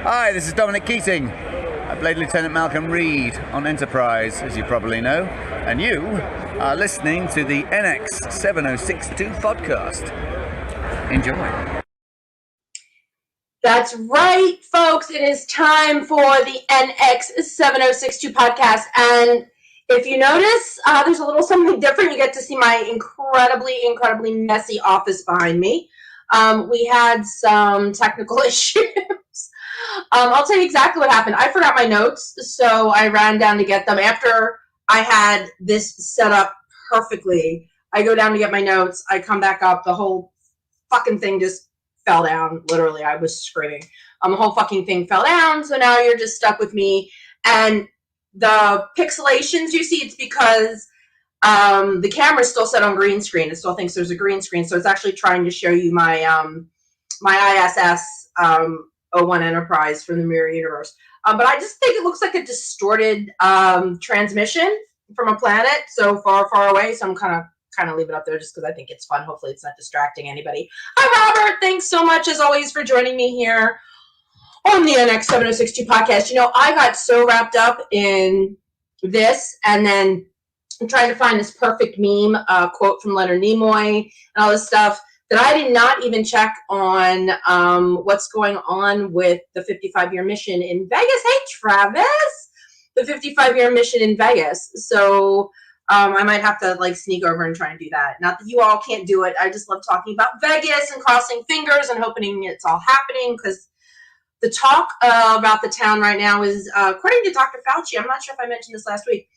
Hi, this is Dominic Keating. I played Lieutenant Malcolm Reed on Enterprise, as you probably know, and you are listening to the NX 7062 podcast. Enjoy. That's right, folks. It is time for the NX 7062 podcast. And if you notice, there's a little something different. You get to see my incredibly messy office behind me. We had some technical issues. I'll tell you exactly what happened. I forgot my notes, so I ran down to get them. After I had this set up perfectly, I go down to get my notes. I come back up. The whole fucking thing just fell down. Literally, I was screaming. The whole fucking thing fell down, so now you're just stuck with me. And the pixelations you see, it's because the camera's still set on green screen. It still thinks there's a green screen, so it's actually trying to show you my my ISS 01 Enterprise from the Mirror Universe. But I just think it looks like a distorted transmission from a planet so far away, so I'm kind of leave it up there just because I think it's fun. Hopefully it's not distracting anybody. Hi, Robert. Thanks so much, as always, for joining me here on the NX 7062 podcast. You know, I got so wrapped up in this and then trying to find this perfect meme quote from Leonard Nimoy and all this stuff that I did not even check on what's going on with the 55-year mission in Vegas. Hey, Travis! The 55-year mission in Vegas. So I might have to sneak over and try and do that. Not that you all can't do it. I just love talking about Vegas and crossing fingers and hoping it's all happening, because the talk about the town right now is, according to Dr. Fauci, I'm not sure if I mentioned this last week,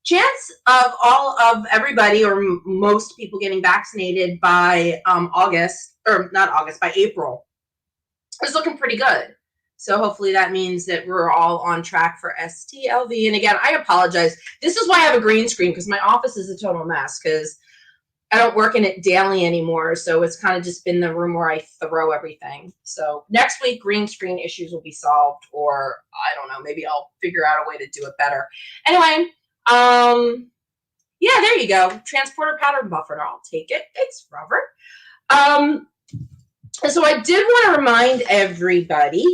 chance of all of everybody or most people getting vaccinated by by April is looking pretty good. So hopefully that means that we're all on track for STLV. And again, I apologize. This is why I have a green screen, because my office is a total mess, because I don't work in it daily anymore. So it's kind of just been the room where I throw everything. So next week, green screen issues will be solved, or I don't know, maybe I'll figure out a way to do it better. Anyway, yeah, there you go. Transporter pattern buffer. I'll take it. Thanks, Robert. So I did want to remind everybody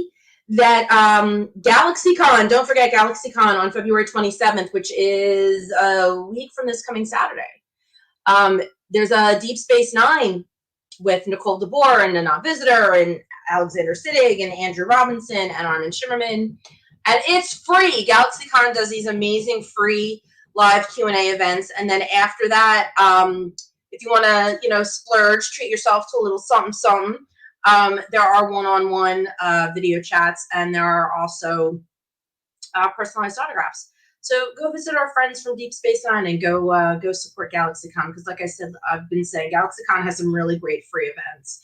that GalaxyCon, don't forget GalaxyCon on February 27th, which is a week from this coming Saturday. There's a Deep Space Nine with Nicole DeBoer and Anat Visitor and Alexander Siddig and Andrew Robinson and Armin Shimmerman. And it's free. GalaxyCon does these amazing free live Q&A events. And then after that, if you want to, splurge, treat yourself to a little something, there are one-on-one video chats, and there are also personalized autographs. So go visit our friends from Deep Space Nine and go support GalaxyCon, because like I said, I've been saying GalaxyCon has some really great free events.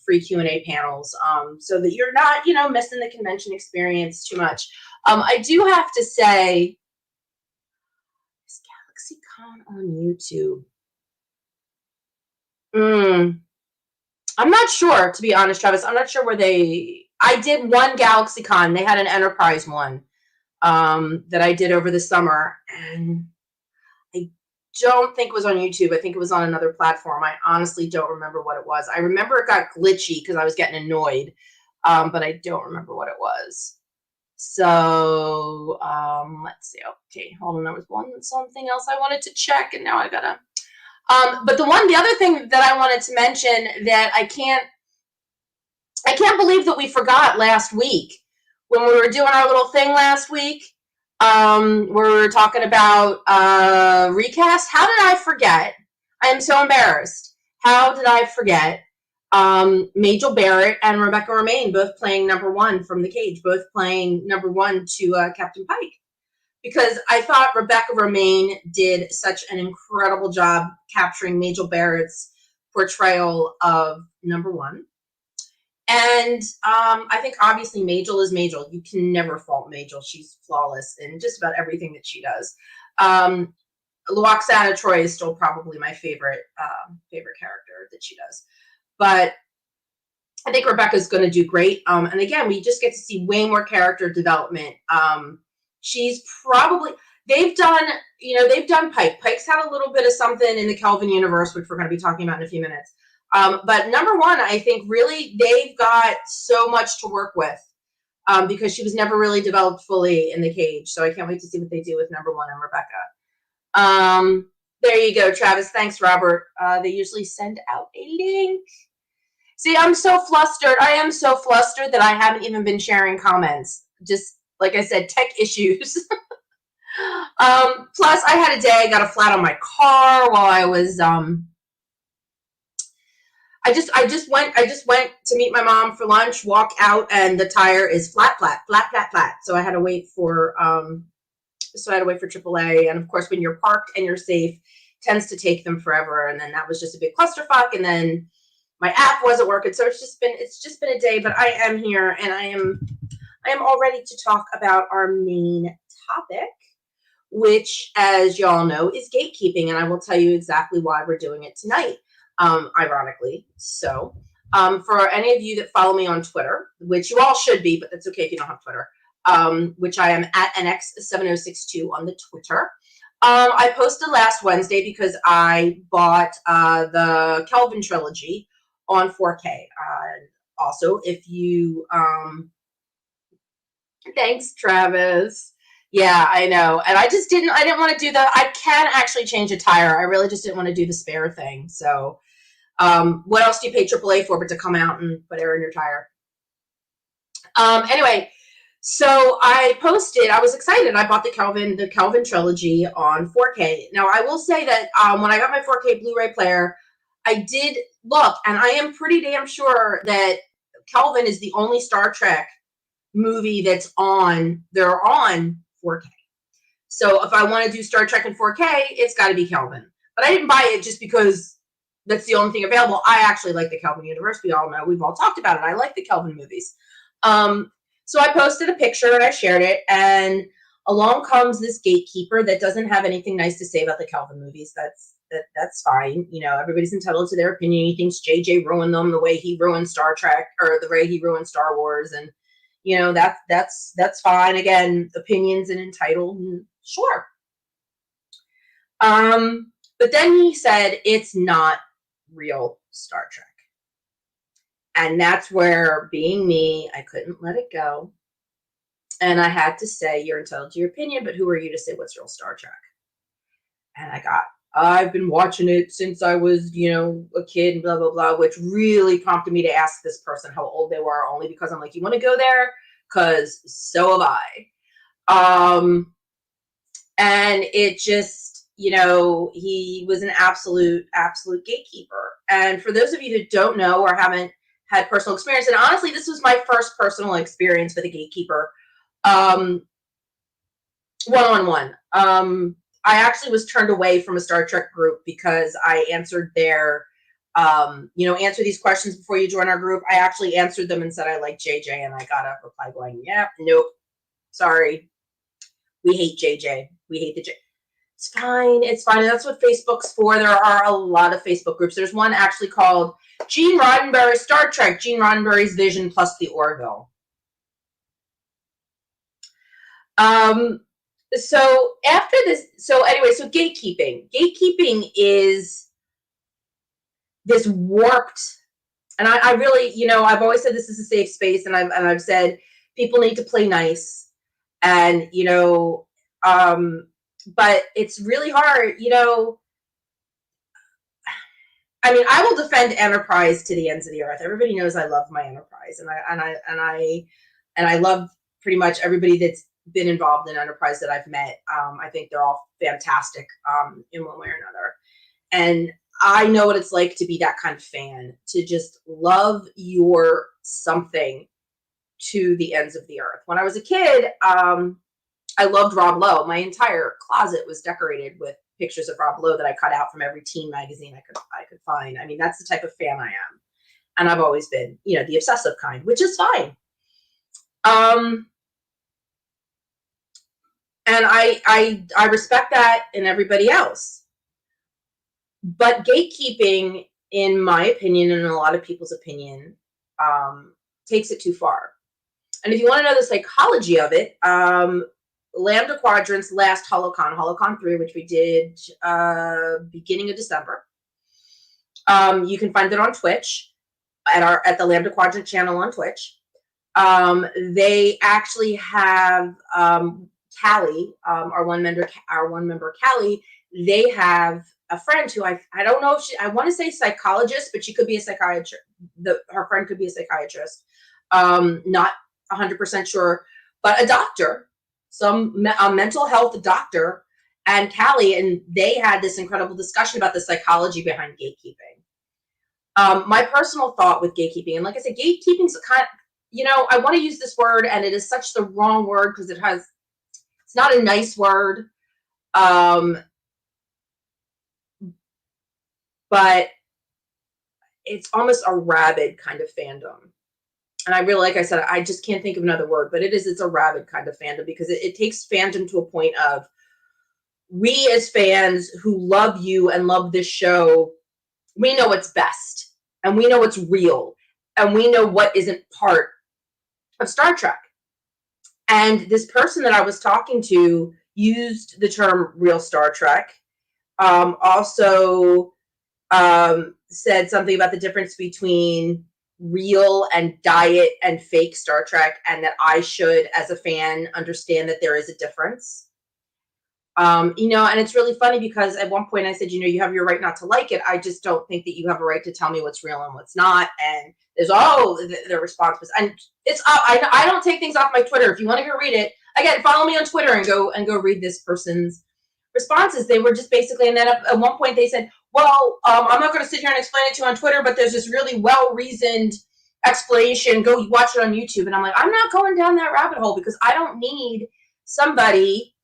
Free Q&A panels, so that you're not, missing the convention experience too much. I do have to say, is GalaxyCon on YouTube? I'm not sure, to be honest, Travis. I'm not sure where I did one GalaxyCon. They had an Enterprise one that I did over the summer, and I don't think it was on YouTube. I think it was on another platform. I honestly don't remember what it was. I remember it got glitchy because I was getting annoyed, but I don't remember what it was. So let's see. Okay, hold on. There was something else I wanted to check, and now I gotta. But the other thing that I wanted to mention that I can't believe that we forgot last week when we were doing our little thing last week. Where we were talking about recast. How did I forget? I am so embarrassed. How did I forget Majel Barrett and Rebecca Romaine both playing number one from The Cage, both playing number one to Captain Pike? Because I thought Rebecca Romaine did such an incredible job capturing Majel Barrett's portrayal of number one. And I think obviously Majel is Majel. You can never fault Majel. She's flawless in just about everything that she does. Luoxana Troy is still probably my favorite character that she does. But I think Rebecca's going to do great. And again, we just get to see way more character development. She's probably, they've done Pike. Pike's had a little bit of something in the Kelvin universe, which we're going to be talking about in a few minutes. But number one, I think really they've got so much to work with because she was never really developed fully in the cage. So I can't wait to see what they do with number 1 and Rebecca. There you go, Travis. Thanks, Robert. They usually send out a link. See, I'm so flustered. I am so flustered that I haven't even been sharing comments. Just like I said, tech issues. Plus, I had a day. I got a flat on my car while I was. I just went to meet my mom for lunch. Walk out, and the tire is flat. So I had to wait for AAA. And of course, when you're parked and you're safe, tends to take them forever. And then that was just a big clusterfuck. And then my app wasn't working. So it's just been a day. But I am here, and I am all ready to talk about our main topic, which, as y'all know, is gatekeeping. And I will tell you exactly why we're doing it tonight. Ironically. So, for any of you that follow me on Twitter, which you all should be, but that's okay if you don't have Twitter, which I am at NX7062 on the Twitter. I posted last Wednesday because I bought the Kelvin trilogy on 4K. Also, if you, thanks, Travis. Yeah, I know. And I didn't want to do I can actually change a tire. I really just didn't want to do the spare thing. So, what else do you pay AAA for but to come out and put air in your tire? Anyway, so I was excited. I bought the Kelvin trilogy on 4K. Now, I will say that when I got my 4K Blu-ray player, I did look, and I am pretty damn sure that Kelvin is the only Star Trek movie they're on 4K. So if I want to do Star Trek in 4K, it's got to be Kelvin. But I didn't buy it just because that's the only thing available. I actually like the Kelvin universe. We all know. We've all talked about it. I like the Kelvin movies. So I posted a picture and I shared it, and along comes this gatekeeper that doesn't have anything nice to say about the Kelvin movies. That's fine. You know, everybody's entitled to their opinion. He thinks JJ ruined them the way he ruined Star Trek, or the way he ruined Star Wars, and you know, that's fine. Again, opinions and entitled, sure. But then he said it's not real Star Trek. And that's where, being me, I couldn't let it go. And I had to say, you're entitled to your opinion, but who are you to say what's real Star Trek? And I've been watching it since I was, a kid, and blah, blah, blah, which really prompted me to ask this person how old they were, only because I'm like, you want to go there? Because so have I. And it just, he was an absolute gatekeeper. And for those of you that don't know or haven't had personal experience, and honestly, this was my first personal experience with a gatekeeper, one-on-one. I actually was turned away from a Star Trek group because I answered their, answer these questions before you join our group. I actually answered them and said I like JJ, and I got a reply going, yeah, nope, sorry, we hate JJ. We hate the J. It's fine. It's fine. And that's what Facebook's for. There are a lot of Facebook groups. There's one actually called Gene Roddenberry Star Trek, Gene Roddenberry's Vision plus the Orville. So after this, so gatekeeping. Gatekeeping is this warped, and I really, I've always said this is a safe space, and I've said people need to play nice, and but it's really hard, I mean, I will defend Enterprise to the ends of the earth. Everybody knows I love my Enterprise, and I love pretty much everybody that's been involved in Enterprise that I've met. I think they're all fantastic in one way or another. And I know what it's like to be that kind of fan, to just love your something to the ends of the earth. When I was a kid, I loved Rob Lowe. My entire closet was decorated with pictures of Rob Lowe that I cut out from every teen magazine I could find. I mean, that's the type of fan I am. And I've always been, the obsessive kind, which is fine. And I respect that in everybody else. But gatekeeping, in my opinion, and in a lot of people's opinion, takes it too far. And if you want to know the psychology of it, Lambda Quadrant's last HoloCon 3, which we did beginning of December. You can find it on Twitch at the Lambda Quadrant channel on Twitch. They actually have Callie, our one member Callie. They have a friend who I don't know if I want to say psychologist, but she could be a psychiatrist. Her friend could be a psychiatrist. Not 100% sure, but a doctor, a mental health doctor, and Callie, and they had this incredible discussion about the psychology behind gatekeeping. My personal thought with gatekeeping, and like I said, gatekeeping is kind of, I want to use this word, and it is such the wrong word because it's not a nice word. But it's almost a rabid kind of fandom. And I really, like I said, I just can't think of another word, but it's a rabid kind of fandom because it takes fandom to a point of, we as fans who love you and love this show, we know what's best, and we know what's real, and we know what isn't part of Star Trek. And this person that I was talking to used the term real Star Trek. Also said something about the difference between real and diet and fake Star Trek, and that I should, as a fan, understand that there is a difference. And it's really funny because at one point I said, you have your right not to like it. I just don't think that you have a right to tell me what's real and what's not. And there's the response was, and it's I don't take things off my Twitter. If you want to go read it, again, follow me on Twitter and go read this person's responses. They were just basically, and then at one point they said, well, I'm not going to sit here and explain it to you on Twitter, but there's this really well-reasoned explanation. Go watch it on YouTube. And I'm like, I'm not going down that rabbit hole because I don't need somebody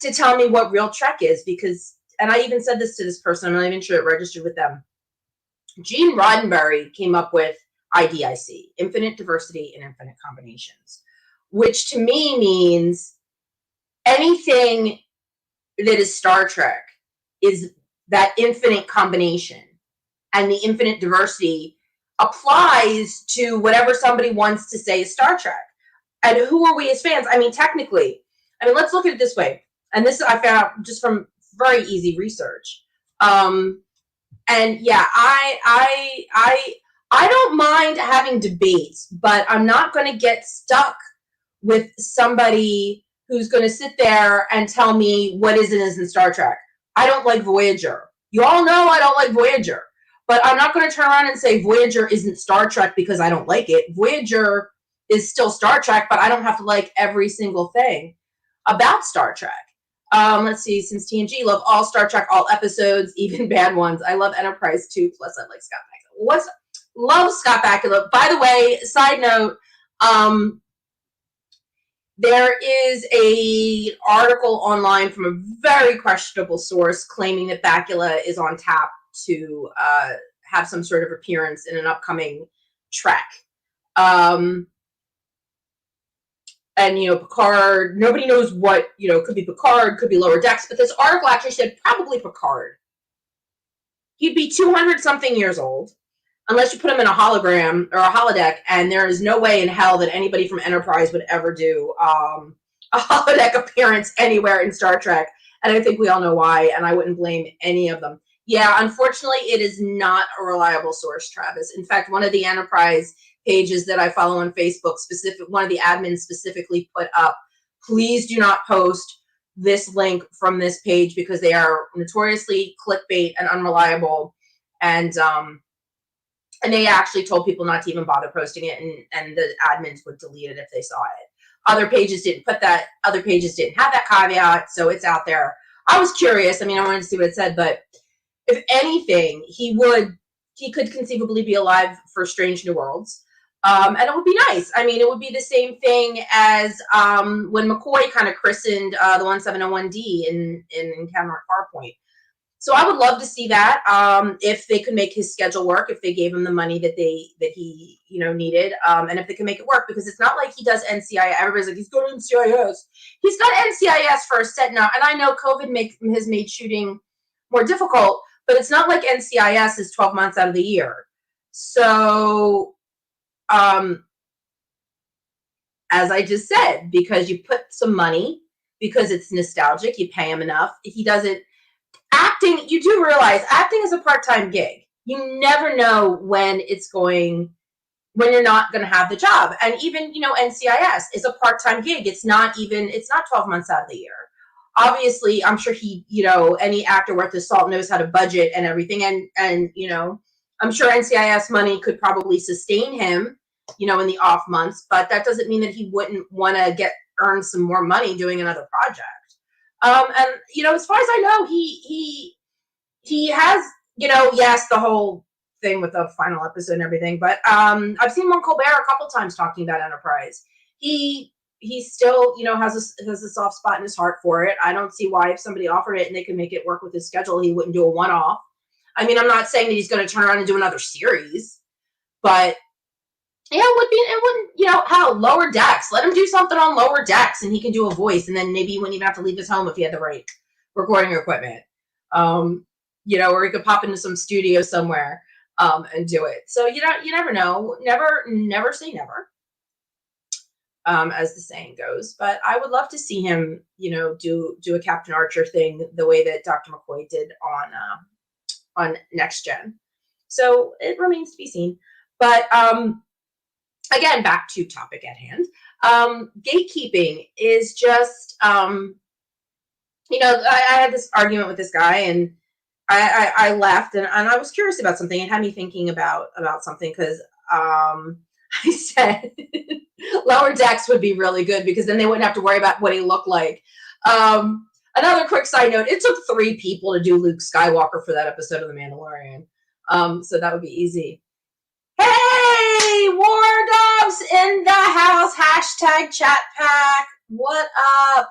to tell me what real Trek is, because, and I even said this to this person, I'm not even sure it registered with them. Gene Roddenberry came up with IDIC, Infinite Diversity and Infinite Combinations, which to me means anything that is Star Trek is that infinite combination, and the infinite diversity applies to whatever somebody wants to say is Star Trek. And who are we as fans? I mean, technically, let's look at it this way. And this I found just from very easy research. And yeah, I don't mind having debates, but I'm not going to get stuck with somebody who's going to sit there and tell me what is and isn't Star Trek. I don't like Voyager. You all know I don't like Voyager. But I'm not going to turn around and say Voyager isn't Star Trek because I don't like it. Voyager is still Star Trek, but I don't have to like every single thing about Star Trek. Let's see, since TNG, love all Star Trek, all episodes, even bad ones. I love Enterprise too, plus I like Scott Bakula. Love Scott Bakula. By the way, side note, there is an article online from a very questionable source claiming that Bakula is on tap to have some sort of appearance in an upcoming Trek. And, Picard, nobody knows what, could be Picard, could be Lower Decks, but this article actually said probably Picard. He'd be 200-something years old, unless you put him in a hologram or a holodeck, and there is no way in hell that anybody from Enterprise would ever do a holodeck appearance anywhere in Star Trek, and I think we all know why, and I wouldn't blame any of them. Yeah, unfortunately, it is not a reliable source, Travis. In fact, one of the Enterprise pages that I follow on Facebook, one of the admins specifically put up, please do not post this link from this page because they are notoriously clickbait and unreliable. And they actually told people not to even bother posting it, and the admins would delete it if they saw it. Other pages didn't put that. Other pages didn't have that caveat, so it's out there. I was curious. I wanted to see what it said, but if anything, he could conceivably be alive for Strange New Worlds. And it would be nice. It would be the same thing as when McCoy kind of christened the 1701D in Encounter at Farpoint. So I would love to see that if they could make his schedule work, if they gave him the money that he needed, and if they can make it work, because it's not like he does NCIS. Everybody's like, he's got NCIS. He's got NCIS for a set now, and I know COVID has made shooting more difficult, but it's not like NCIS is 12 months out of the year. So, as I just said, because you put some money, because it's nostalgic, you pay him enough. He doesn't. Acting, you do realize acting is a part-time gig. You never know when when you're not going to have the job. And even, NCIS is a part-time gig. It's not 12 months out of the year. Obviously, I'm sure he, any actor worth his salt knows how to budget and everything. And I'm sure NCIS money could probably sustain him, in the off months, but that doesn't mean that he wouldn't want to earn some more money doing another project. And, as far as I know, he has, yes, the whole thing with the final episode and everything, but I've seen him on Colbert a couple times talking about Enterprise. He still, has a soft spot in his heart for it. I don't see why, if somebody offered it and they could make it work with his schedule, he wouldn't do a one-off. I mean, I'm not saying that he's going to turn around and do another series, but yeah, it wouldn't, how Lower Decks. Let him do something on Lower Decks and he can do a voice, and then maybe he wouldn't even have to leave his home if he had the right recording equipment. Or he could pop into some studio somewhere and do it. So you never know. Never say never. As the saying goes. But I would love to see him, do a Captain Archer thing the way that Dr. McCoy did on Next Gen. So it remains to be seen. But again, back to topic at hand. Gatekeeping is just, I had this argument with this guy, and I left, and I was curious about something. It had me thinking about something, because I said Lower Decks would be really good, because then they wouldn't have to worry about what he looked like. Another quick side note, it took 3 people to do Luke Skywalker for that episode of The Mandalorian. So that would be easy. Hey, War Dogs in the house, #chat pack. What up?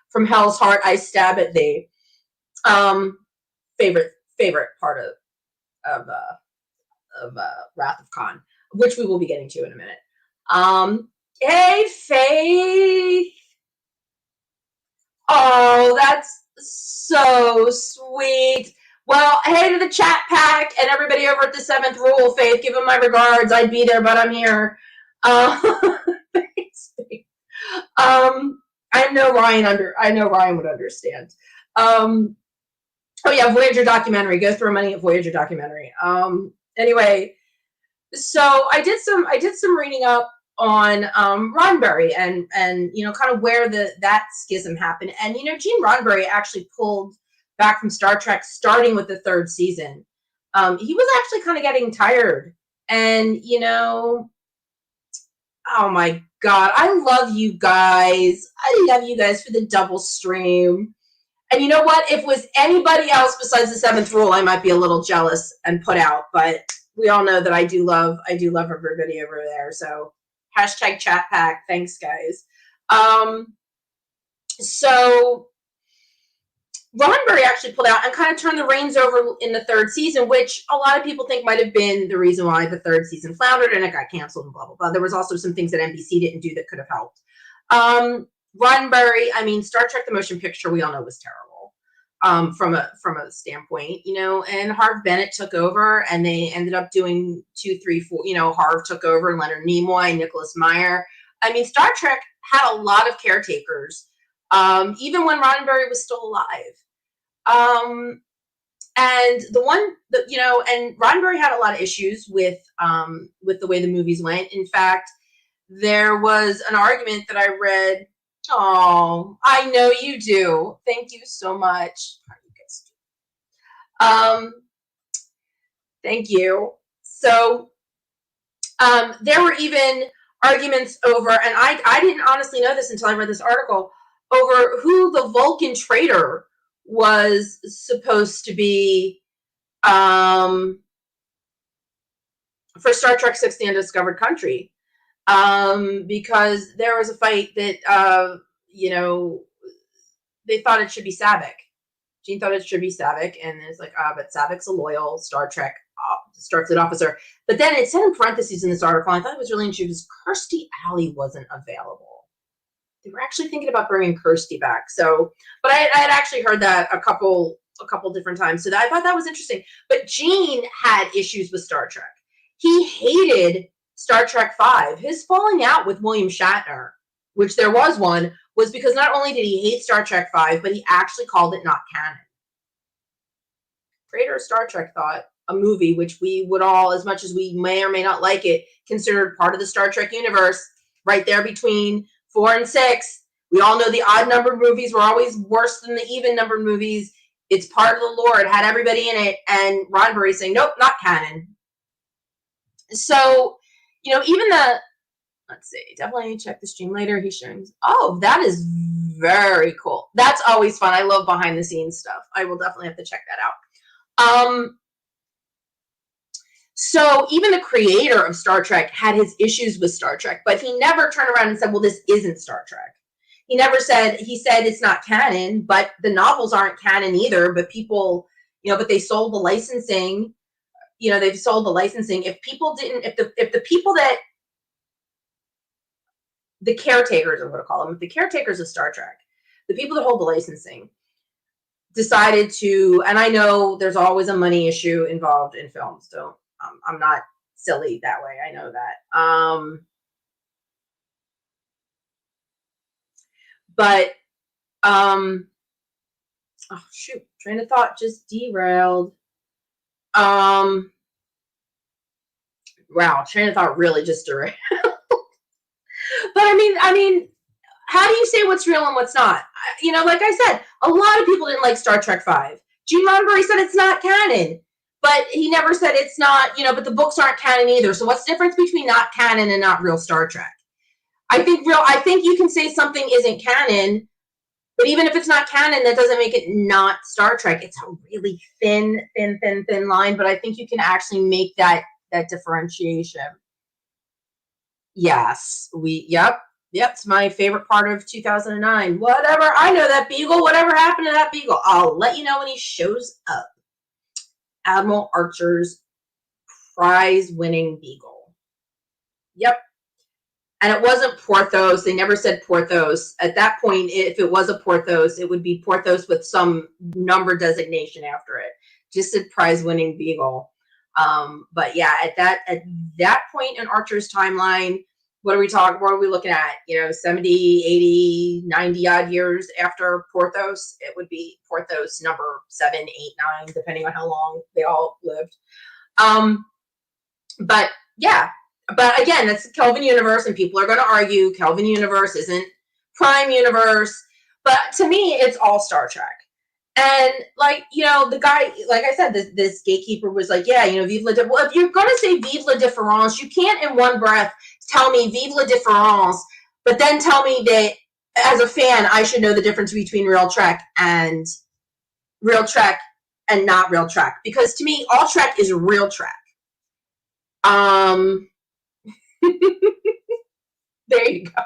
From Hell's Heart, I stab at thee. Favorite part of Wrath of Khan, which we will be getting to in a minute. Hey, Faith. Oh, that's so sweet. Well, hey to the chat pack and everybody over at the 7th Rule, Faith. Give them my regards. I'd be there, but I'm here. Thanks, Faith. I know Ryan would understand. Oh yeah, Voyager documentary. Go throw money at Voyager documentary. Anyway, so I did some reading up on Roddenberry and kind of where that schism happened. And Gene Roddenberry actually pulled back from Star Trek, starting with the 3rd season. He was actually kind of getting tired, and oh my God, I love you guys. I love you guys for the double stream. And you know what? If it was anybody else besides the 7th Rule, I might be a little jealous and put out. But we all know that I do love everybody over there. So #chat pack. Thanks, guys. So Roddenberry actually pulled out and kind of turned the reins over in the 3rd season, which a lot of people think might have been the reason why the 3rd season floundered and it got canceled and blah, blah, blah. There was also some things that NBC didn't do that could have helped. Roddenberry, I mean, Star Trek the Motion Picture, we all know was terrible from a standpoint, and Harv Bennett took over, and they ended up doing 2, 3, 4, Harv took over, and Leonard Nimoy, Nicholas Meyer. I mean, Star Trek had a lot of caretakers, even when Roddenberry was still alive. And the one that, and Roddenberry had a lot of issues with the way the movies went. In fact, there was an argument that I read. Oh, I know you do. Thank you so much. Thank you. So, there were even arguments over, and I didn't honestly know this until I read this article, over who the Vulcan traitor was supposed to be for Star Trek VI: The Undiscovered Country. Because there was a fight that, they thought it should be Saavik. Gene thought it should be Saavik, and it's like, but Saavik's a loyal Star Trek Starfleet officer. But then it said in parentheses in this article, I thought it was really interesting, because Kirstie Alley wasn't available. They were actually thinking about bringing Kirstie back. So, but I had actually heard that a couple different times. So I thought that was interesting. But Gene had issues with Star Trek. He hated Star Trek V. His falling out with William Shatner, which there was one, was because not only did he hate Star Trek V, but he actually called it not canon. Creator of Star Trek thought, a movie, which we would all, as much as we may or may not like it, considered part of the Star Trek universe, right there between 4 and 6. We all know the odd numbered movies were always worse than the even numbered movies. It's part of the lore. It had everybody in it. And Roddenberry saying, nope, not canon. So, even let's see, definitely check the stream later. He's showing, oh, that is very cool. That's always fun. I love behind the scenes stuff. I will definitely have to check that out. So even the creator of Star Trek had his issues with Star Trek, but he never turned around and said, well, this isn't Star Trek. He said it's not canon, but the novels aren't canon either, but people, but they sold the licensing, they've sold the licensing. If the people that, the caretakers, I'm going to call them, the caretakers of Star Trek, the people that hold the licensing, decided to, and I know there's always a money issue involved in films, so I'm not silly that way. I know that. But, oh shoot, train of thought just derailed. Wow, train of thought really just derailed. But I mean, how do you say what's real and what's not? Like I said, a lot of people didn't like Star Trek V. Gene Roddenberry said it's not canon, but he never said it's not, but the books aren't canon either. So what's the difference between not canon and not real Star Trek? I think you can say something isn't canon, but even if it's not canon, that doesn't make it not Star Trek. It's a really thin line, but I think you can actually make that differentiation. Yes, yep, it's my favorite part of 2009. Whatever, I know that Beagle, whatever happened to that Beagle, I'll let you know when he shows up. Admiral Archer's prize-winning Beagle. Yep. And it wasn't Porthos. They never said Porthos. At that point, if it was a Porthos, it would be Porthos with some number designation after it. Just said prize-winning Beagle. But yeah, at that point in Archer's timeline, what are we looking at? 70, 80, 90 odd years after Porthos, it would be Porthos number 7, 8, 9, depending on how long they all lived. But yeah, but again, that's the Kelvin universe, and people are going to argue Kelvin universe isn't Prime universe. But to me, it's all Star Trek. And the guy, like I said, this gatekeeper was like, yeah, vive la well, if you're going to say vive la différence, you can't in one breath tell me vive la différence, but then tell me that as a fan, I should know the difference between real Trek and not real Trek. Because to me, all Trek is real Trek. There you go.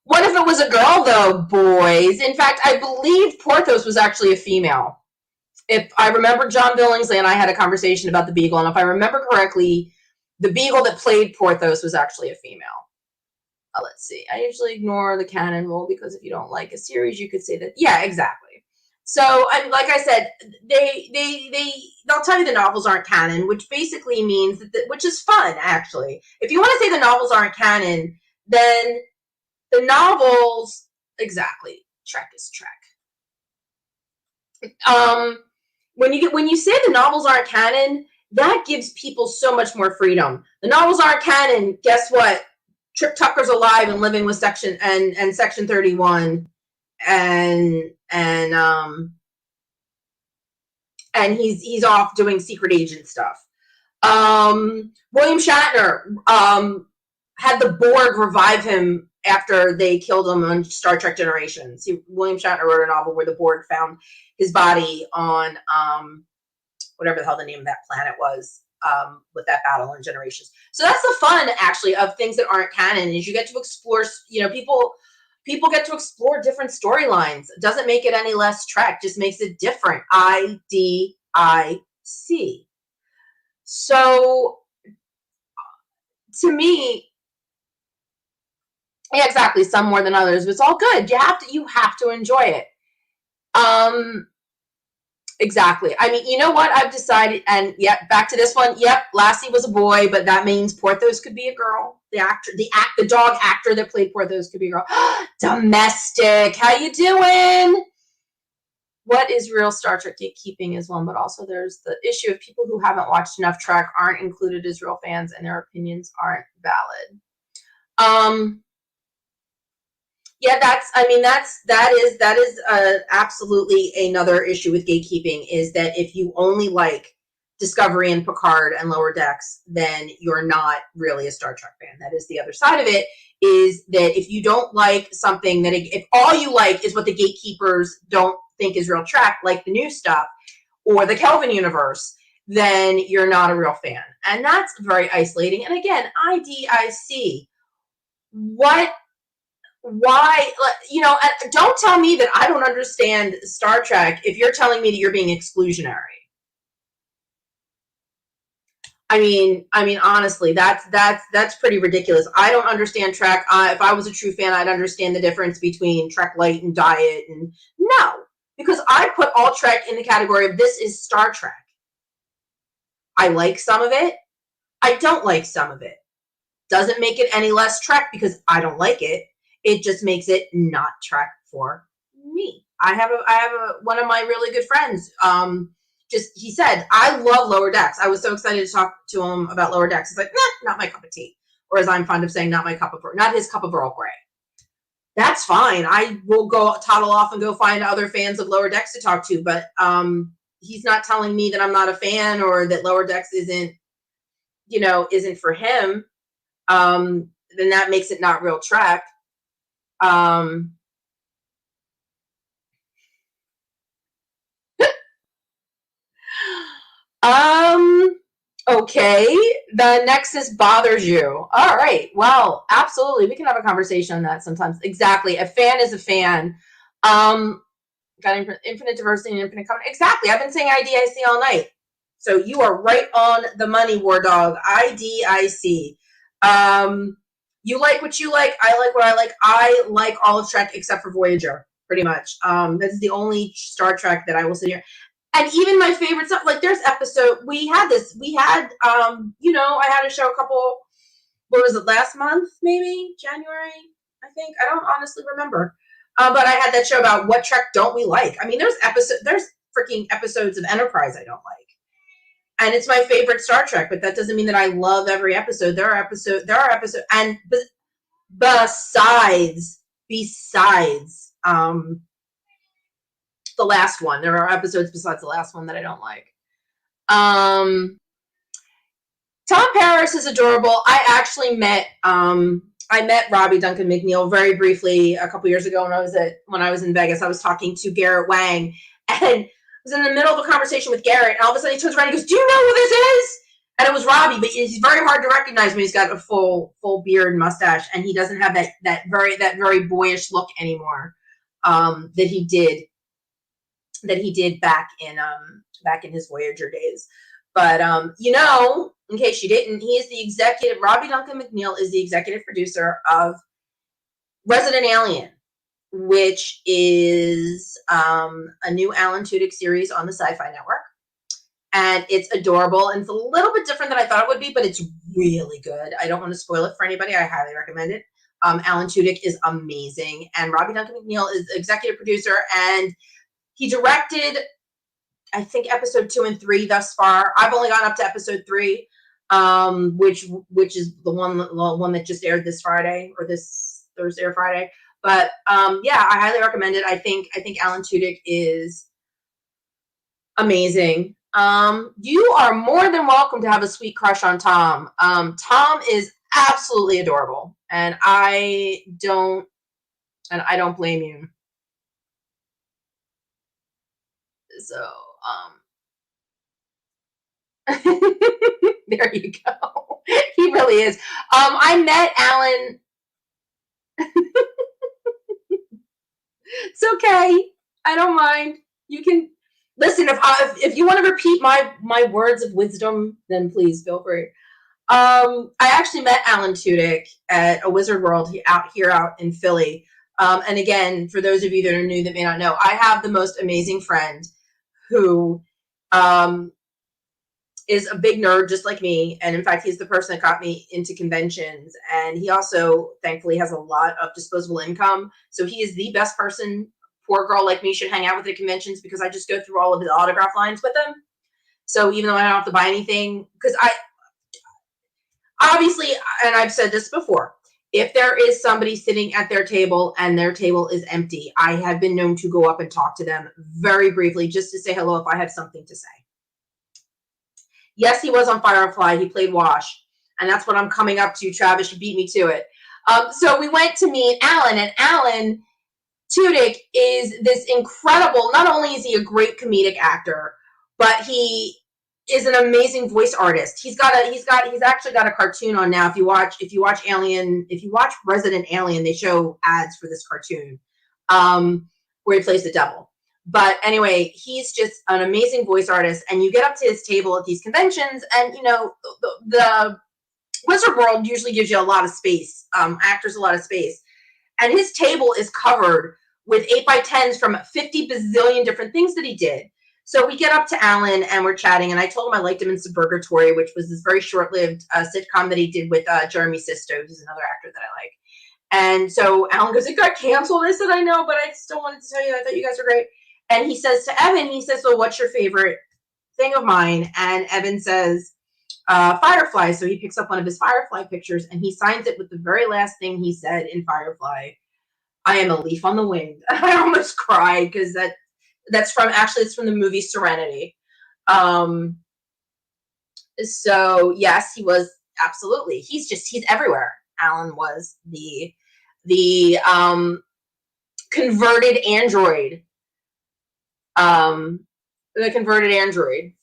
What if it was a girl, though, boys? In fact, I believe Porthos was actually a female. If I remember, John Billingsley and I had a conversation about the Beagle, and if I remember correctly, the Beagle that played Porthos was actually a female. Let's see. I usually ignore the canon rule because if you don't like a series, you could say that. Yeah, exactly. So, and like I said, they'll tell you the novels aren't canon, which basically means which is fun, actually. If you want to say the novels aren't canon, then the novels, exactly, Trek is Trek. When you say the novels aren't canon, that gives people so much more freedom. The novels aren't canon. Guess what? Trip Tucker's alive and living with Section 31, and he's off doing secret agent stuff. William Shatner had the Borg revive him after they killed him on Star Trek Generations. William Shatner wrote a novel where the Borg found his body on whatever the hell the name of that planet was, with that battle in Generations. So that's the fun, actually, of things that aren't canon, is you get to explore, people get to explore different storylines. It doesn't make it any less Trek, just makes it different. IDIC. So, to me, yeah, exactly. Some more than others, but it's all good. You have to enjoy it. Exactly. I mean, you know what? I've decided, and yep, back to this one. Yep, Lassie was a boy, but that means Porthos could be a girl. The dog actor that played Porthos could be a girl. Domestic, how you doing? what is real Star Trek gatekeeping is one, but also there's the issue of people who haven't watched enough Trek aren't included as real fans and their opinions aren't valid. Yeah, that is absolutely another issue with gatekeeping, is that if you only like Discovery and Picard and Lower Decks, then you're not really a Star Trek fan. That is the other side of it, is that if you don't like something, that if all you like is what the gatekeepers don't think is real Trek, like the new stuff or the Kelvin universe, then you're not a real fan. And that's very isolating. And again, IDIC, why, don't tell me that I don't understand Star Trek if you're telling me that you're being exclusionary. I mean, honestly, that's pretty ridiculous. I don't understand Trek. If I was a true fan, I'd understand the difference between Trek Light and Diet. And no, because I put all Trek in the category of this is Star Trek. I like some of it. I don't like some of it. Doesn't make it any less Trek because I don't like it. It just makes it not Trek for me. I have one of my really good friends. He said, I love Lower Decks. I was so excited to talk to him about Lower Decks. He's like, nah, not my cup of tea. Or as I'm fond of saying, not his cup of Earl Grey. That's fine. I will go toddle off and go find other fans of Lower Decks to talk to. But he's not telling me that I'm not a fan or that Lower Decks isn't for him. Then that makes it not real Trek. Okay. The Nexus bothers you. All right. Well, absolutely. We can have a conversation on that sometimes. Exactly. A fan is a fan. Got infinite diversity and infinite comment. Exactly. I've been saying IDIC all night. So you are right on the money, War Dog. IDIC. You like what you like. I like what I like. I like all of Trek except for Voyager, pretty much. This is the only Star Trek that I will sit here. And even my favorite stuff, like there's episode, I had a show a couple, what was it, last month, maybe? January, I think. I don't honestly remember. But I had that show about what Trek don't we like. I mean, there's freaking episodes of Enterprise I don't like. And it's my favorite Star Trek, but that doesn't mean that I love every episode. There are episodes, and besides, the last one, there are episodes besides the last one that I don't like. Tom Paris is adorable. I actually met Robbie Duncan McNeil very briefly a couple years ago when I was in Vegas. I was talking to Garrett Wang, and I was in the middle of a conversation with Garrett, and all of a sudden he turns around and goes, "Do you know who this is?" And it was Robbie, but he's very hard to recognize when he's got a full beard and mustache, and he doesn't have that very boyish look anymore that he did back in his Voyager days. But in case you didn't, Robbie Duncan McNeil is the executive producer of Resident Alien, which is a new Alan Tudyk series on the Sci-Fi Network. And it's adorable, and it's a little bit different than I thought it would be, but it's really good. I don't want to spoil it for anybody. I highly recommend it. Alan Tudyk is amazing, and Robbie Duncan McNeil is the executive producer, and he directed, I think, episode 2 and 3 thus far. I've only gone up to episode 3, which is the one that just aired this Friday, or this Thursday or Friday. But yeah, I highly recommend it. I think Alan Tudyk is amazing. You are more than welcome to have a sweet crush on Tom. Tom is absolutely adorable, and I don't blame you. So, there you go. He really is. I met Alan. It's okay. I don't mind. You can listen. If you want to repeat my words of wisdom, then please feel free. I actually met Alan Tudyk at a Wizard World out in Philly. And again, for those of you that are new that may not know, I have the most amazing friend who is a big nerd just like me. And in fact, he's the person that got me into conventions. And he also, thankfully, has a lot of disposable income. So he is the best person poor girl like me should hang out with the conventions because I just go through all of his autograph lines with him. So even though I don't have to buy anything, because I obviously, and I've said this before, if there is somebody sitting at their table and their table is empty, I have been known to go up and talk to them very briefly just to say hello if I have something to say. Yes, he was on Firefly. He played Wash. And that's what I'm coming up to. Travis, you beat me to it. So we went to meet Alan, and Alan Tudyk is this incredible, not only is he a great comedic actor, but he is an amazing voice artist. He's actually got a cartoon on now. If you watch Resident Alien, they show ads for this cartoon where he plays the devil. But anyway, he's just an amazing voice artist, and you get up to his table at these conventions, and the Wizard World usually gives you a lot of space, actors a lot of space, and his table is covered with 8x10s from 50 bazillion different things that he did. So we get up to Alan and we're chatting, and I told him I liked him in Suburgatory, which was this very short-lived sitcom that he did with Jeremy Sisto, who's another actor that I like. And so Alan goes, "It got canceled." I said, "I know, but I still wanted to tell you I thought you guys were great." And he says to Evan, he says, "Well, what's your favorite thing of mine?" And Evan says, Firefly. So he picks up one of his Firefly pictures and he signs it with the very last thing he said in Firefly: "I am a leaf on the wind." I almost cried because it's from the movie Serenity. So yes, he was absolutely. He's everywhere. Alan was the converted android. The converted android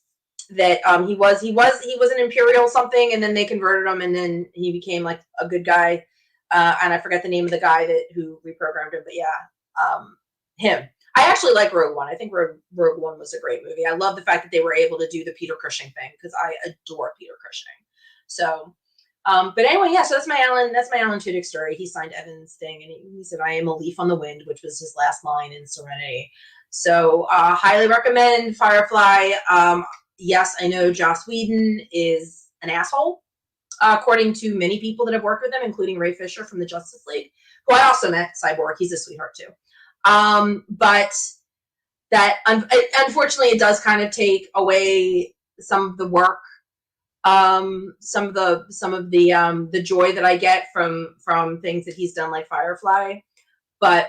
that he was an Imperial something, and then they converted him, and then he became like a good guy. And I forget the name of the guy who reprogrammed him, but yeah, him. I actually like Rogue One. I think Rogue One was a great movie. I love the fact that they were able to do the Peter Cushing thing because I adore Peter Cushing. So, but anyway, yeah. So that's my Alan Tudyk story. He signed Evan's thing, and he said, "I am a leaf on the wind," which was his last line in Serenity. So, highly recommend Firefly. Yes, I know Joss Whedon is an asshole, according to many people that have worked with him, including Ray Fisher from the Justice League, who I also met. Cyborg, he's a sweetheart too. But that unfortunately it does kind of take away some of the work, some of the joy that I get from things that he's done like Firefly. But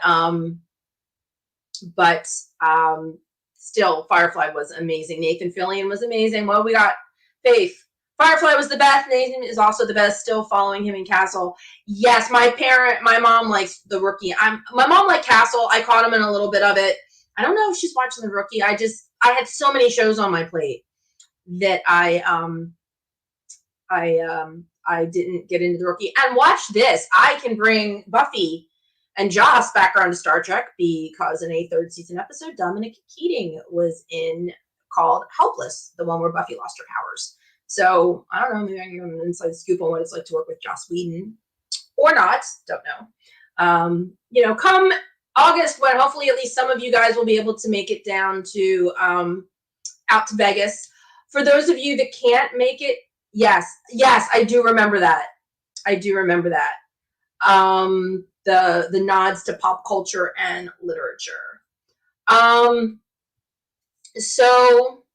still, Firefly was amazing. Nathan Fillion was amazing. Well, we got Faith. Firefly was the best. Nathan is also the best. Still following him in Castle. Yes, my mom likes The Rookie. My mom liked Castle. I caught him in a little bit of it. I don't know if she's watching The Rookie. I had so many shows on my plate that I didn't get into The Rookie. And watch this. I can bring Buffy and Joss back around to Star Trek because in a third season episode, Dominic Keating was in called Helpless, the one where Buffy lost her powers. So I don't know, maybe I can give an inside scoop on what it's like to work with Joss Whedon or not. Don't know. Come August, when hopefully at least some of you guys will be able to make it down to out to Vegas. For those of you that can't make it, yes, I do remember that. The nods to pop culture and literature. So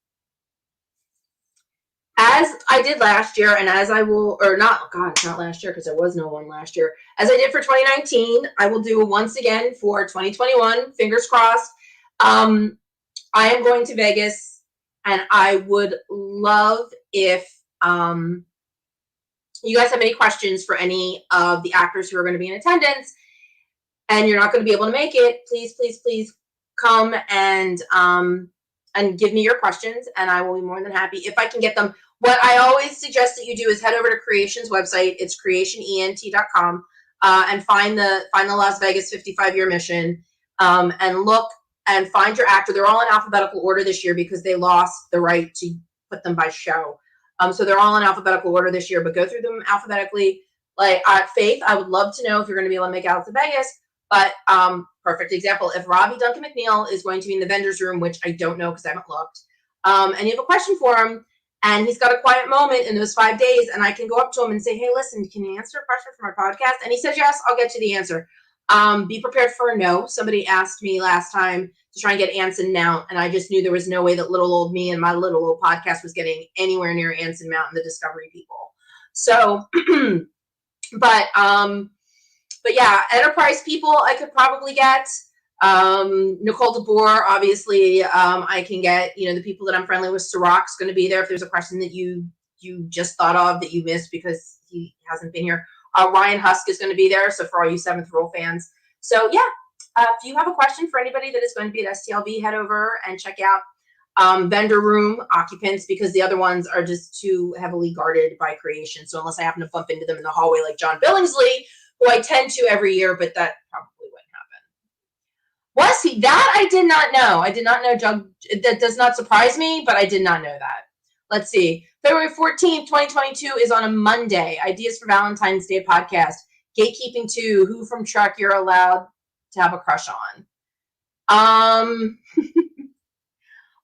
as I did last year, and as I will, or not, God, it's not last year because there was no one last year. As I did for 2019, I will do once again for 2021. Fingers crossed. I am going to Vegas, and I would love if you guys have any questions for any of the actors who are going to be in attendance, and you're not going to be able to make it. Please come and give me your questions, and I will be more than happy if I can get them. What I always suggest that you do is head over to Creation's website. It's creationent.com, and find the Las Vegas 55-year mission, and look and find your actor. They're all in alphabetical order this year because they lost the right to put them by show. So they're all in alphabetical order this year, but go through them alphabetically. Like Faith, I would love to know if you're going to be able to make it out to Vegas. But perfect example, if Robbie Duncan McNeil is going to be in the vendor's room, which I don't know because I haven't looked, and you have a question for him, and he's got a quiet moment in those 5 days, and I can go up to him and say, "Hey, listen, can you answer a question for my podcast?" And he says, "Yes, I'll get you the answer." Be prepared for a no. Somebody asked me last time to try and get Anson Mount, and I just knew there was no way that little old me and my little old podcast was getting anywhere near Anson Mount and the Discovery people. So, but yeah, enterprise people I could probably get. Nicole DeBoer, obviously, I can get, the people that I'm friendly with. Sirach's going to be there if there's a question that you just thought of that you missed because he hasn't been here. Ryan Husk is going to be there, so for all you Seventh Rule fans. So yeah, if you have a question for anybody that is going to be at STLV, head over and check out vendor room occupants, because the other ones are just too heavily guarded by creation. So unless I happen to bump into them in the hallway like John Billingsley, who I tend to every year, but that probably wouldn't happen. Was he? That I did not know. I did not know. That does not surprise me, but I did not know that. Let's see. February 14th, 2022 is on a Monday. Ideas for Valentine's Day podcast. Gatekeeping 2. Who from Trek you're allowed to have a crush on?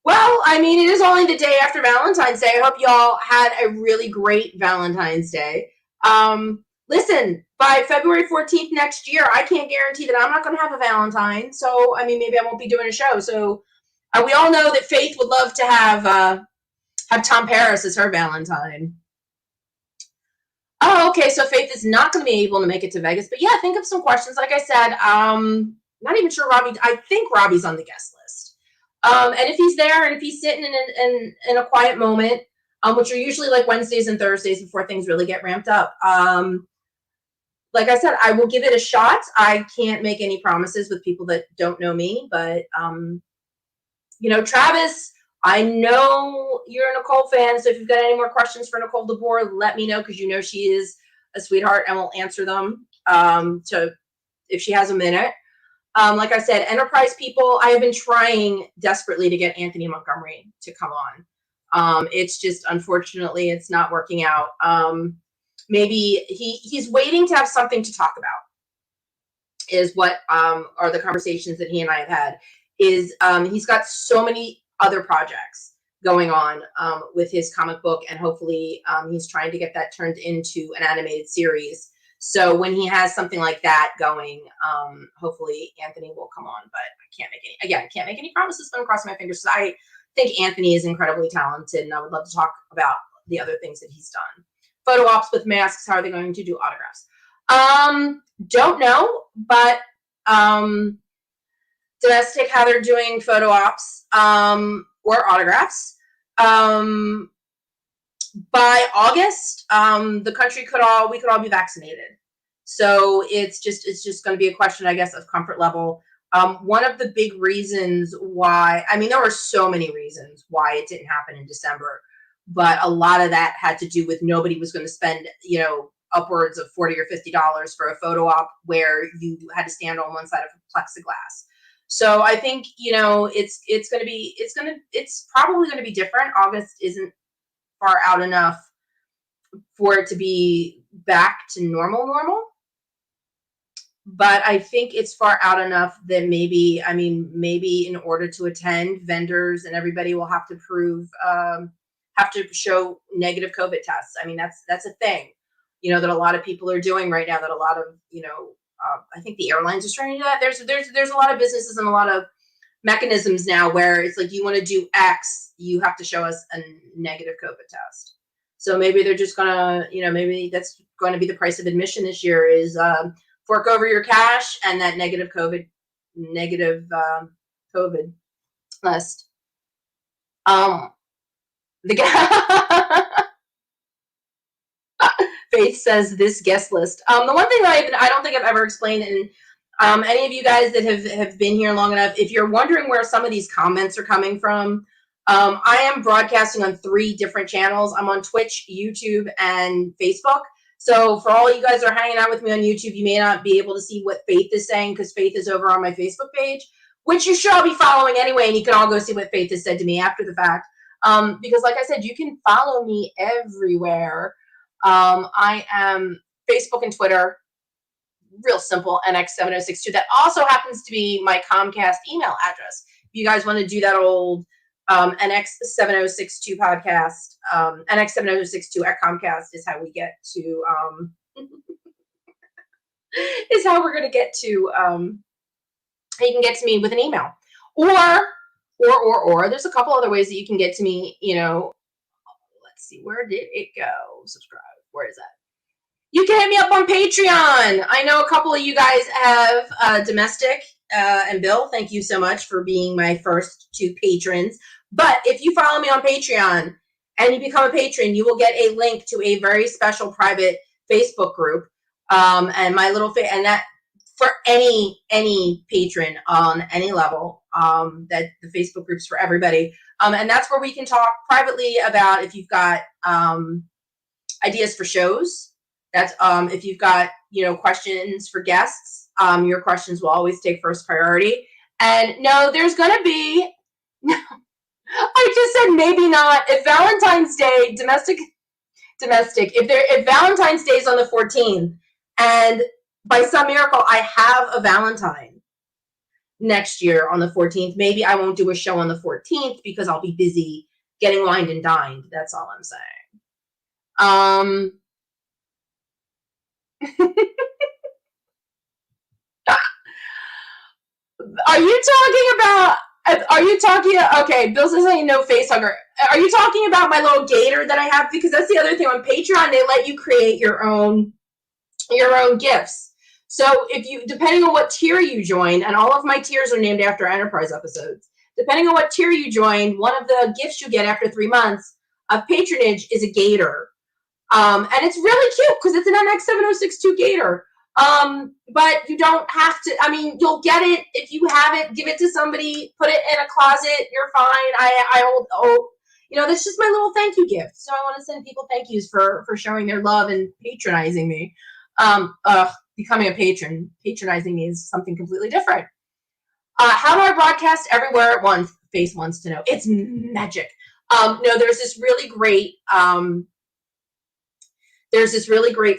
Well, I mean, it is only the day after Valentine's Day. I hope y'all had a really great Valentine's Day. Listen, by February 14th next year, I can't guarantee that I'm not going to have a Valentine. So, I mean, maybe I won't be doing a show. So, we all know that Faith would love to have Tom Paris as her Valentine. Oh, okay. So Faith is not going to be able to make it to Vegas. But yeah, think of some questions. Like I said, not even sure Robbie. I think Robbie's on the guest list. And if he's there and if he's sitting in a quiet moment, which are usually like Wednesdays and Thursdays before things really get ramped up. Like I said, I will give it a shot. I can't make any promises with people that don't know me, but Travis, I know you're a Nicole fan, so if you've got any more questions for Nicole DeBoer, let me know, because she is a sweetheart and will answer them if she has a minute. Like I said, enterprise people, I have been trying desperately to get Anthony Montgomery to come on. It's just, unfortunately, it's not working out. Maybe he's waiting to have something to talk about, is what are the conversations that he and I have had. He's got so many other projects going on with his comic book, and hopefully he's trying to get that turned into an animated series. So when he has something like that going, hopefully Anthony will come on. But I can't make any promises, but I'm crossing my fingers. I think Anthony is incredibly talented, and I would love to talk about the other things that he's done. Photo ops with masks. How are they going to do autographs? Don't know, but domestic, how they're doing photo ops or autographs. By August, the country we could all be vaccinated. So it's just going to be a question, I guess, of comfort level. One of the big reasons why, there were so many reasons why it didn't happen in December, but a lot of that had to do with nobody was going to spend, upwards of $40 or $50 for a photo op where you had to stand on one side of plexiglass. So I think, it's probably going to be different. August isn't far out enough for it to be back to normal. But I think it's far out enough that maybe in order to attend, vendors and everybody will have to have to show negative COVID tests. That's a thing, that a lot of people are doing right now, that a lot of, I think the airlines are trying to do that. There's a lot of businesses and a lot of mechanisms now where it's like, you want to do X, you have to show us a negative COVID test. So maybe they're just gonna, maybe that's going to be the price of admission this year, is fork over your cash and that negative COVID list. Faith says this guest list. The one thing that I don't think I've ever explained, and any of you guys that have been here long enough, if you're wondering where some of these comments are coming from, I am broadcasting on 3 different channels. I'm on Twitch, YouTube, and Facebook. So for all you guys that are hanging out with me on YouTube, you may not be able to see what Faith is saying, because Faith is over on my Facebook page, which you should all be following anyway, and you can all go see what Faith has said to me after the fact. Because like I said, you can follow me everywhere. I am Facebook and Twitter, real simple, NX7062. That also happens to be my Comcast email address. If you guys want to do that old NX7062 podcast, NX7062 at Comcast is how we get to is how we're going to get to, you can get to me with an email. Or there's a couple other ways that you can get to me, let's see, where did it go? Subscribe. Where is that? You can hit me up on Patreon. I know a couple of you guys have Domestic and Bill. Thank you so much for being my first 2 patrons. But if you follow me on Patreon and you become a patron, you will get a link to a very special private Facebook group. And my little and that for any patron on any level, that the Facebook group's for everybody. And that's where we can talk privately about if you've got ideas for shows. That's if you've got questions for guests, your questions will always take first priority. And no, there's gonna be I just said maybe not. If Valentine's Day, domestic, if Valentine's Day is on the 14th, and by some miracle I have a Valentine next year on the 14th, maybe I won't do a show on the 14th because I'll be busy getting wined and dined. That's all I'm saying. Okay, Bill says I no face hugger. Are you talking about my little gator that I have? Because that's the other thing on Patreon, they let you create your own gifts. So if you, depending on what tier you join, and all of my tiers are named after Enterprise episodes, depending on what tier you join, one of the gifts you get after 3 months of patronage is a gator. And it's really cute because it's an NX7062 gator. But you don't have to, you'll get it. If you have it, give it to somebody, put it in a closet, you're fine. That's just my little thank you gift. So I want to send people thank yous for showing their love and patronizing me. Becoming a patron, patronizing me is something completely different. How do I broadcast everywhere at once? Face wants to know. It's magic. No, there's this really great,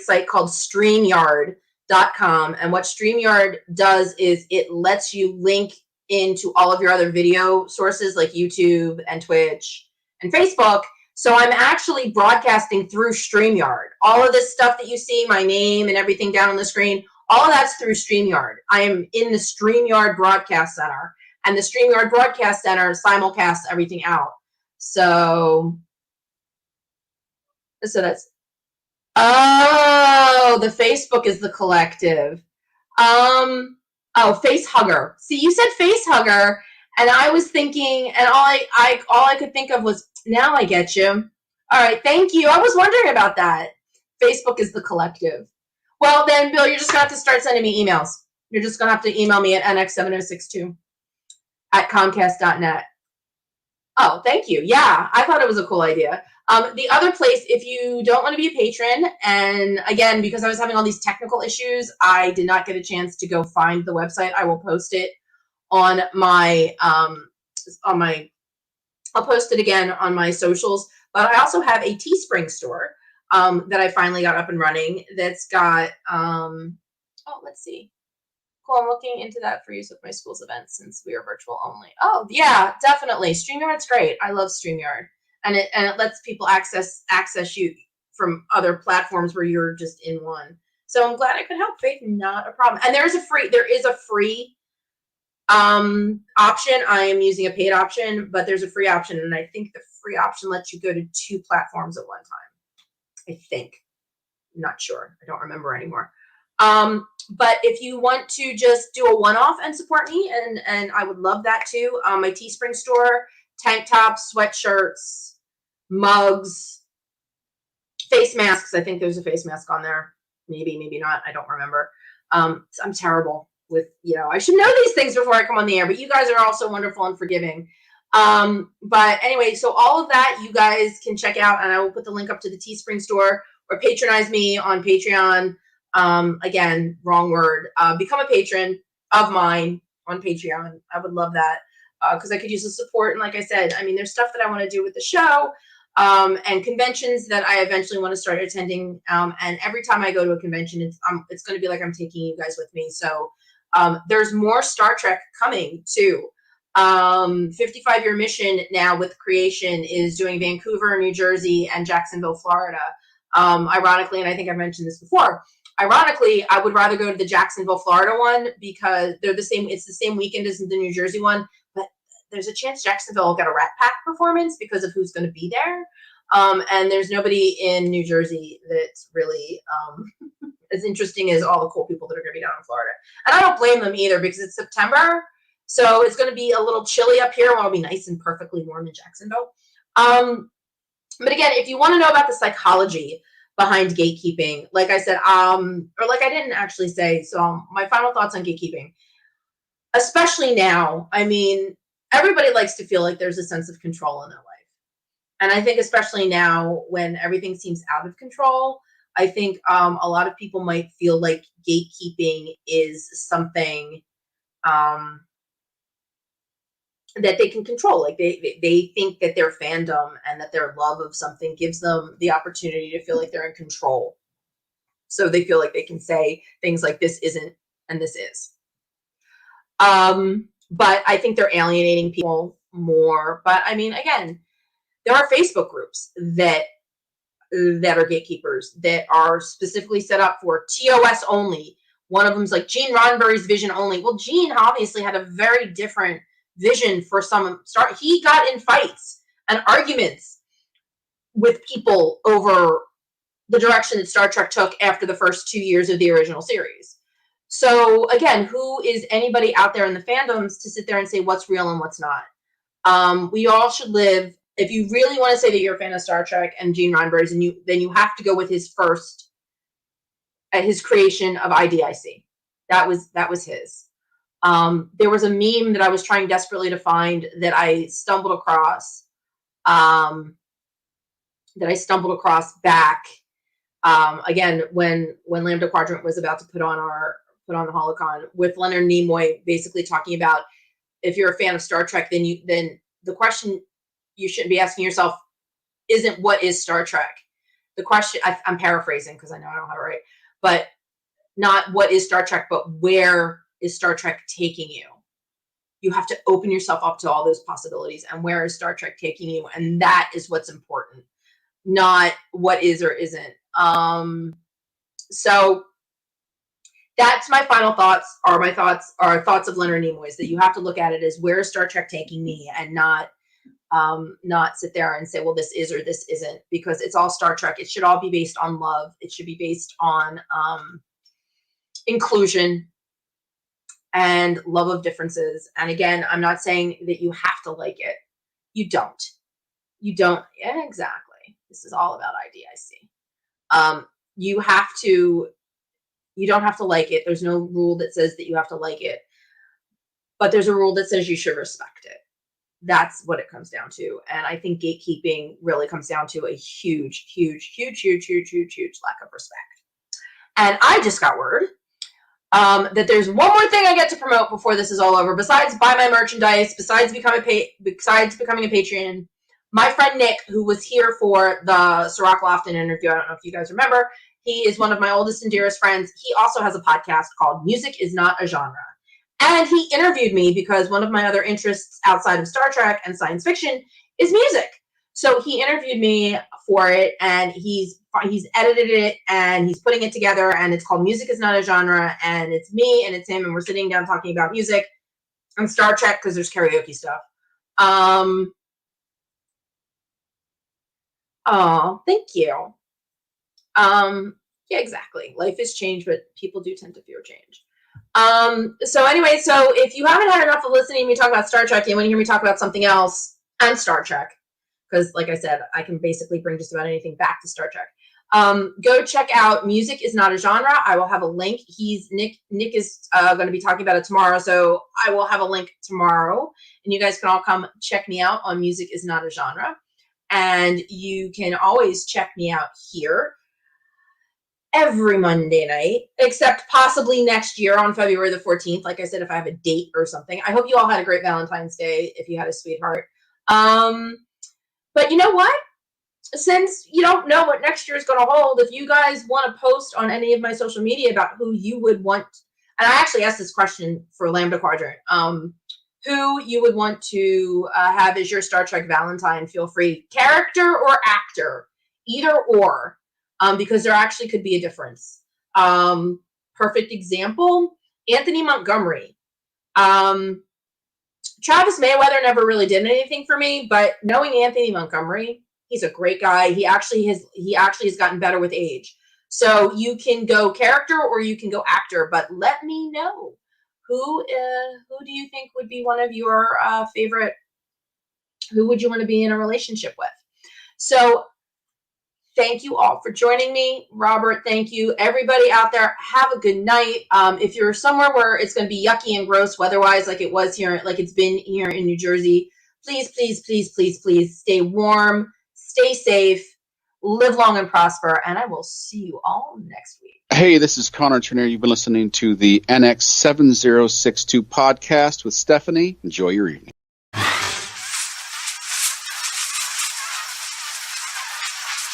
site called StreamYard.com, and what StreamYard does is it lets you link into all of your other video sources like YouTube and Twitch and Facebook. So I'm actually broadcasting through StreamYard. All of this stuff that you see, my name and everything down on the screen, all of that's through StreamYard. I am in the StreamYard Broadcast Center, and the StreamYard Broadcast Center simulcasts everything out. So that's, the Facebook is the collective. Face hugger. See, you said face hugger, and I was thinking, and all I could think of was, now I get you. All right, thank you. I was wondering about that. Facebook is the collective. Well, then, Bill, you're just going to have to start sending me emails. You're just going to have to email me at nx7062@comcast.net. Oh, thank you. Yeah, I thought it was a cool idea. The other place, if you don't want to be a patron, and again, because I was having all these technical issues, I did not get a chance to go find the website. I will post it on my, I'll post it again on my socials, but I also have a Teespring store that I finally got up and running that's got, let's see. Cool, I'm looking into that for use with my school's events since we are virtual only. Oh, yeah, definitely. StreamYard's great. I love StreamYard. And it lets people access you from other platforms where you're just in one. So I'm glad I could help, Faith. Not a problem. And there is a free option. I am using a paid option, but there's a free option, and I think the free option lets you go to 2 platforms at one time. I think. I'm not sure. I don't remember anymore. But if you want to just do a one-off and support me, and I would love that too. My Teespring store, tank tops, sweatshirts, mugs, face masks. I think there's a face mask on there. Maybe not. I don't remember. I'm terrible with, I should know these things before I come on the air, but you guys are also wonderful and forgiving. But anyway, so all of that you guys can check out, and I will put the link up to the Teespring store, or patronize me on Patreon. Again, wrong word. Become a patron of mine on Patreon. I would love that because I could use the support. And like I said, there's stuff that I want to do with the show and conventions that I eventually want to start attending. And every time I go to a convention, it's going to be like I'm taking you guys with me. So there's more Star Trek coming too. 55-year mission now with Creation is doing Vancouver, New Jersey, and Jacksonville, Florida. Ironically, and I think I mentioned this before, Ironically, I would rather go to the Jacksonville, Florida one because they're the same. It's the same weekend as the New Jersey one, but there's a chance Jacksonville will get a Rat Pack performance because of who's going to be there. And there's nobody in New Jersey that's really as interesting as all the cool people that are going to be down in Florida. And I don't blame them either because it's September, so it's going to be a little chilly up here. It'll be nice and perfectly warm in Jacksonville. But again, if you want to know about the psychology behind gatekeeping, like I said, or like I didn't actually say, so my final thoughts on gatekeeping, especially now, I mean, everybody likes to feel like there's a sense of control in their life. And I think especially now when everything seems out of control, I think a lot of people might feel like gatekeeping is something that they can control. Like they think that their fandom and that their love of something gives them the opportunity to feel like they're in control. So they feel like they can say things like this isn't and this is. But I think they're alienating people more. But I mean, again, there are Facebook groups that are gatekeepers that are specifically set up for TOS only. One of them's like Gene Roddenberry's vision only. Well, Gene obviously had a very different vision for some start. He got in fights and arguments with people over the direction that Star Trek took after the first 2 years of the original series. So again, who is anybody out there in the fandoms to sit there and say what's real and what's not? We all should live. If you really want to say that you're a fan of Star Trek and Gene Roddenberry's, then you have to go with his first, his creation of IDIC. That was his. There was a meme that I was trying desperately to find that I stumbled across. Back again when Lambda Quadrant was about to put on the Holocon, with Leonard Nimoy basically talking about if you're a fan of Star Trek, then the question you shouldn't be asking yourself isn't what is Star Trek. The question, I'm paraphrasing because I know I don't have it right, but not what is Star Trek, but where is Star Trek taking you? You have to open yourself up to all those possibilities, and where is Star Trek taking you? And that is what's important, not what is or isn't. So that's my final thoughts. My thoughts are thoughts of Leonard Nimoy's, that you have to look at it as where is Star Trek taking me, and not sit there and say, well, this is or this isn't, because it's all Star Trek. It should all be based on love. It should be based on inclusion and love of differences. And again, I'm not saying that you have to like it. You don't. Yeah, exactly. This is all about IDIC. You don't have to like it. There's no rule that says that you have to like it, but there's a rule that says you should respect it. That's what it comes down to. And I think gatekeeping really comes down to a huge, huge, huge, huge, huge, huge, huge lack of respect. And I just got word that there's one more thing I get to promote before this is all over. Besides buy my merchandise, besides becoming a Patreon, my friend Nick, who was here for the Sirach Lofton interview, I don't know if you guys remember, he is one of my oldest and dearest friends. He also has a podcast called Music is Not a Genre. And he interviewed me because one of my other interests outside of Star Trek and science fiction is music. So he interviewed me for it, and he's edited it, and he's putting it together, and it's called Music is Not a Genre, and it's me and it's him, and we're sitting down talking about music and Star Trek because there's karaoke stuff. Oh, thank you. Yeah, exactly. Life has changed, but people do tend to fear change. So anyway, so if you haven't had enough of listening to me talk about Star Trek, you want to hear me talk about something else, and Star Trek, because like I said, I can basically bring just about anything back to Star Trek. Go check out Music is Not a Genre. I will have a link. Nick is going to be talking about it tomorrow, so I will have a link tomorrow, and you guys can all come check me out on Music is Not a Genre. And you can always check me out here every Monday night, except possibly next year on February the 14th. Like I said, if I have a date or something. I hope you all had a great Valentine's Day if you had a sweetheart. But you know what? Since you don't know what next year is going to hold, if you guys want to post on any of my social media about who you would want, and I actually asked this question for Lambda Quadrant, who you would want to have as your Star Trek Valentine, feel free. Character or actor, either or, because there actually could be a difference. Perfect example, Anthony Montgomery. Travis Mayweather never really did anything for me, but knowing Anthony Montgomery, he's a great guy. He actually has gotten better with age. So you can go character or you can go actor, but let me know who do you think would be one of your favorite? Who would you want to be in a relationship with? So thank you all for joining me. Robert, thank you. Everybody out there, have a good night. If you're somewhere where it's going to be yucky and gross weather-wise, like it's been here in New Jersey, please, please, please, please, please stay warm, stay safe, live long and prosper, and I will see you all next week. Hey, this is Connor Turner. You've been listening to the NX7062 podcast with Stephanie. Enjoy your evening.